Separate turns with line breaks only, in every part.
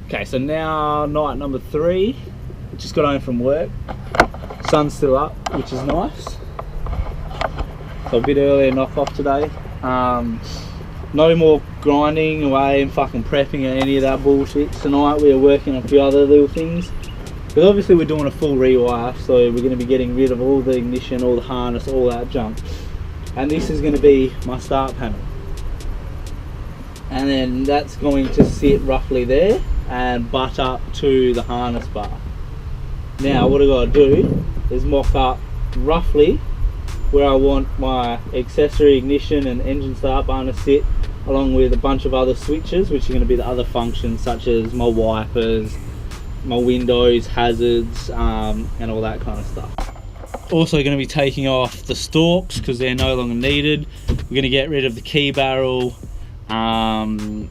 Okay, so now night number 3. Just got home from work. Sun's still up, which is nice. So a bit earlier knock off today. No more grinding away and fucking prepping or any of that bullshit. Tonight we are working on a few other little things. Because obviously we're doing a full rewire, so we're going to be getting rid of all the ignition, all the harness, all that junk. And this is going to be my start panel. And then that's going to sit roughly there and butt up to the harness bar. Now what I've got to do is mock up roughly where I want my accessory ignition and engine start bar to sit, along with a bunch of other switches, which are going to be the other functions such as my wipers, my windows, hazards, and all that kind of stuff. Also going to be taking off the stalks because they're no longer needed. We're going to get rid of the key barrel, and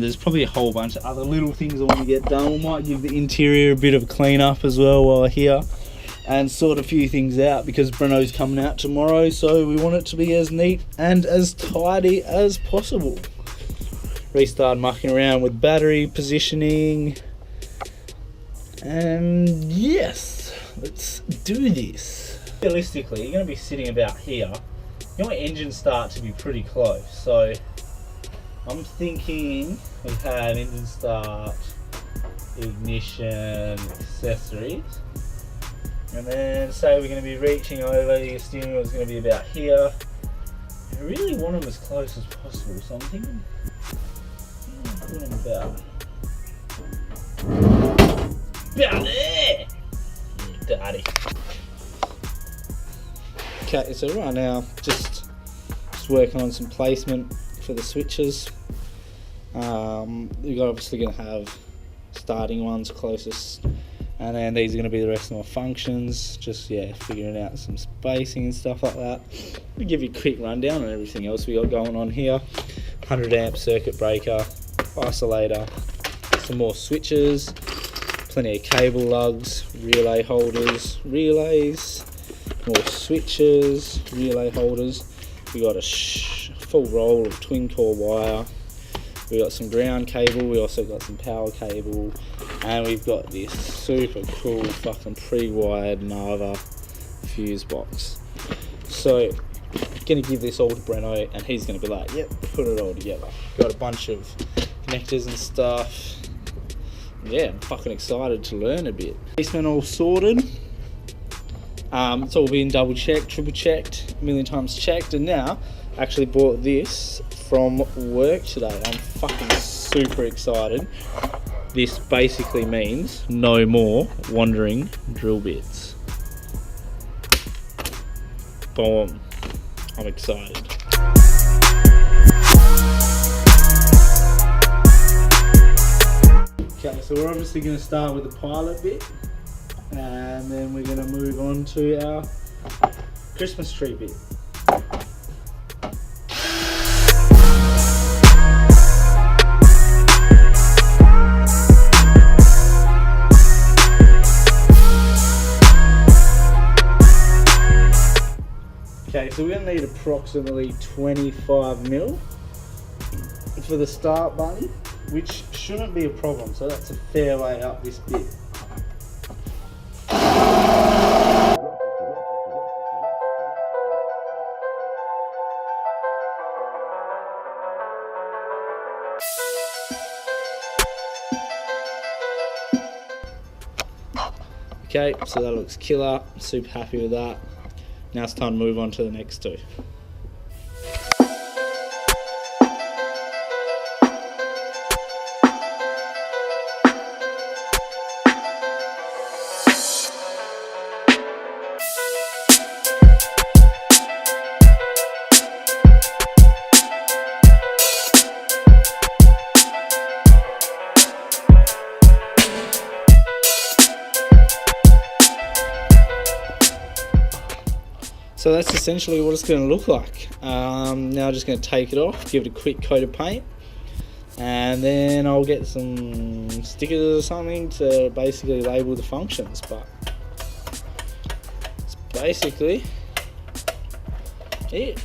there's probably a whole bunch of other little things I want to get done. We might give the interior a bit of a clean up as well while we're here, and sort a few things out because Breno's coming out tomorrow, so we want it to be as neat and as tidy as possible. Restart mucking around with battery positioning, and yes, let's do this. Realistically, you're going to be sitting about here. You want your engine start to be pretty close, so I'm thinking we have engine start, ignition, accessories. And then say we're going to be reaching over, your steering wheel is going to be about here. I really want them as close as possible, so I'm thinking put them about there! Daddy. Okay, so right now, just working on some placement for the switches. We're obviously going to have starting ones closest, and then these are going to be the rest of my functions. Just figuring out some spacing and stuff like that. I'll give you a quick rundown on everything else we got going on here. 100 amp circuit breaker, isolator, some more switches, plenty of cable lugs, relay holders, relays, more switches, relay holders. We got a full roll of twin core wire. We got some ground cable, we also got some power cable, and we've got this super cool fucking pre-wired Nava fuse box. So, gonna give this all to Breno, and he's gonna be like, yep, put it all together. Got a bunch of connectors and stuff. Yeah, I'm fucking excited to learn a bit. Basement all sorted. It's all been double checked, triple checked, a million times checked, and now I actually bought this from work today. I'm fucking super excited. This basically means no more wandering drill bits. Boom. I'm excited. Okay, so we're obviously going to start with the pilot bit, and then we're going to move on to our Christmas tree bit. Okay, so we're going to need approximately 25 mil for the start button, which shouldn't be a problem, so that's a fair way up this bit. Okay, so that looks killer, super happy with that. Now it's time to move on to the next two. So that's essentially what it's going to look like. Now I'm just going to take it off, give it a quick coat of paint, and then I'll get some stickers or something to basically label the functions. But it's basically it.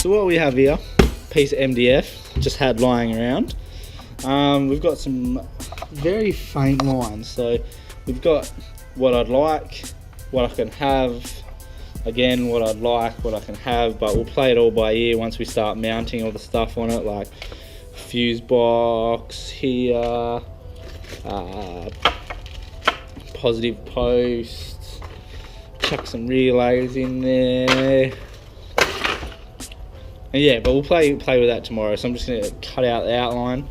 So what we have here, piece of MDF, just had lying around. We've got some very faint lines. So we've got what I'd like, what I can have, again what I'd like, what I can have, but we'll play it all by ear once we start mounting all the stuff on it, like fuse box here, positive post, chuck some relays in there. And yeah, but we'll play with that tomorrow. So I'm just gonna cut out the outline,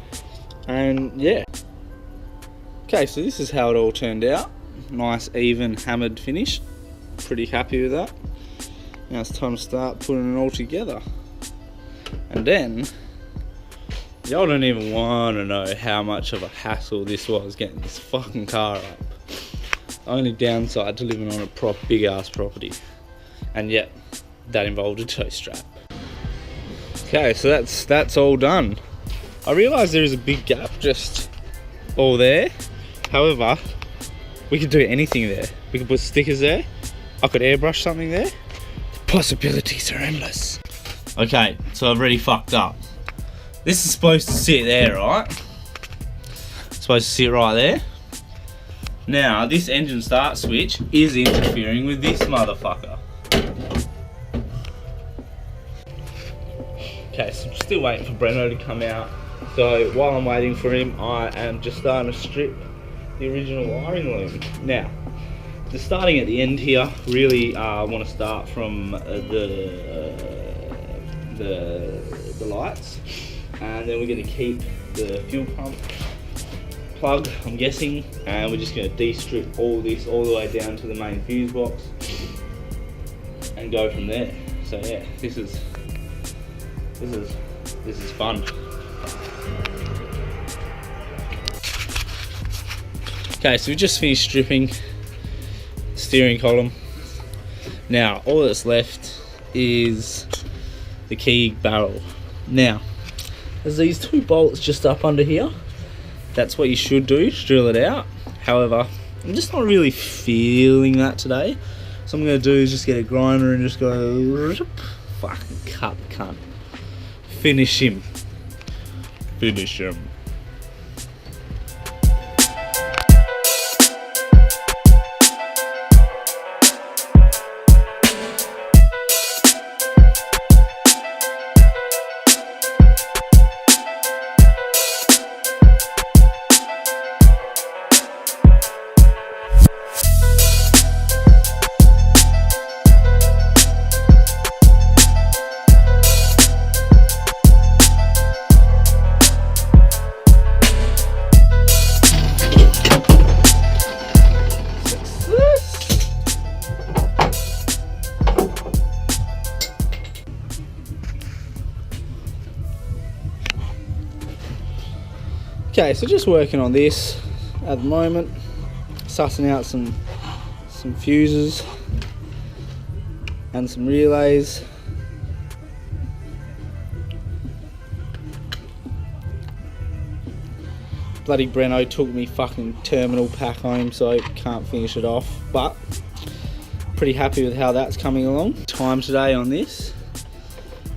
and yeah. Okay, so this is how it all turned out. Nice, even, hammered finish. Pretty happy with that. Now it's time to start putting it all together. And then, y'all don't even want to know how much of a hassle this was getting this fucking car up. Only downside to living on a big ass property. And yet, that involved a tow strap. Okay, so that's all done. I realise there is a big gap just all there. However, we could do anything there. We could put stickers there. I could airbrush something there. The possibilities are endless. Okay, so I've already fucked up. This is supposed to sit there, right? It's supposed to sit right there. Now, this engine start switch is interfering with this motherfucker. Okay, so I'm still waiting for Breno to come out. So while I'm waiting for him, I am just starting to strip the original wiring loom. Now, just starting at the end here, really want to start from the lights, and then we're going to keep the fuel pump plug, I'm guessing, and we're just going to de-strip all this all the way down to the main fuse box and go from there. So yeah, this is fun. Okay, so we just finished stripping the steering column. Now all that's left is the key barrel. Now there's these two bolts just up under here. That's what you should do, drill it out. However, I'm just not really feeling that today. So I'm going to do is just get a grinder and just go fucking cut the cunt. Finish him. Finish him. Okay, so just working on this at the moment, sussing out some fuses and some relays. Bloody Breno took me fucking terminal pack home, so I can't finish it off, but pretty happy with how that's coming along. Time today on this.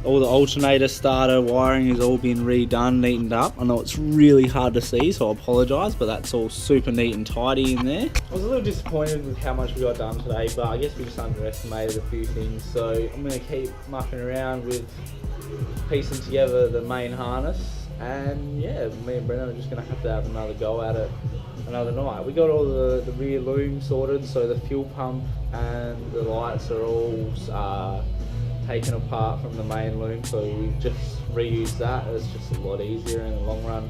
All the alternator starter wiring has all been redone, neatened up. I know it's really hard to see, so I apologise, but that's all super neat and tidy in there. I was a little disappointed with how much we got done today, but I guess we just underestimated a few things. So I'm going to keep mucking around with piecing together the main harness, and yeah, me and Brennan are just going to have another go at it another night. We got all the rear loom sorted, so the fuel pump and the lights are all taken apart from the main loom, so we just reuse that. It's just a lot easier in the long run,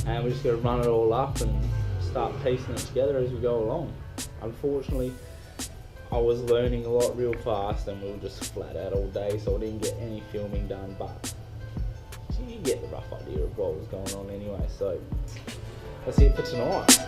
and we're just going to run it all up and start piecing it together as we go along. Unfortunately, I was learning a lot real fast and we were just flat out all day, so I didn't get any filming done, but you get the rough idea of what was going on anyway. So that's it for tonight.